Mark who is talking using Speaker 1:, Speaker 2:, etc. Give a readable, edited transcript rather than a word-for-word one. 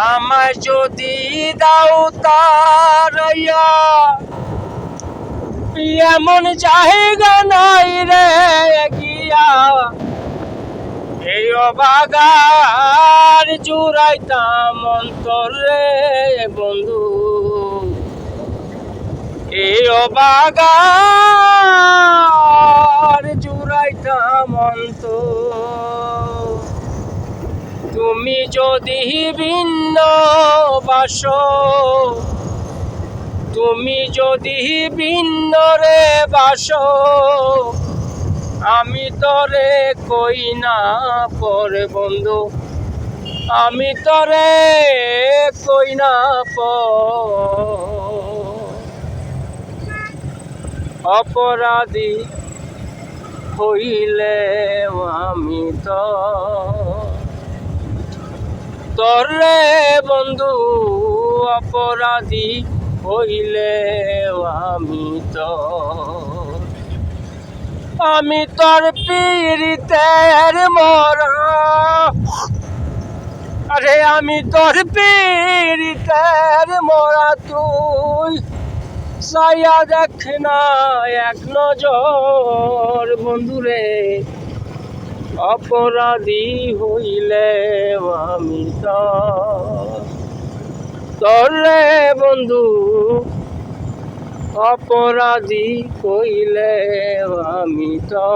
Speaker 1: আমায় যদি দাও তারাইয়া, এমন জায়গা নাই রে গিয়া এই অবাগার জুড়াইতাম অন্তর রে বন্ধু। এই অবাগার জুড়াইতাম অন্তর। তুমি যদি ভিন্ন বাসো, তুমি যদি ভিন্ন রে বাসো, আমি তরে কই না পরে বন্ধু, আমি তরে কই না অপরাধী হইলে আমি তো তরে বন্ধু, অপরাধী হইলে আমি তো। আমি তোর পীড়িতের মরা, আরে আমি তোর পীড়িতের মরা, তুই সাইয়া দেখ না এক নজর বন্ধুরে, অপরাধী হইলে আমি তো তরে বন্ধু, অপরাধী হইলে আমি তো।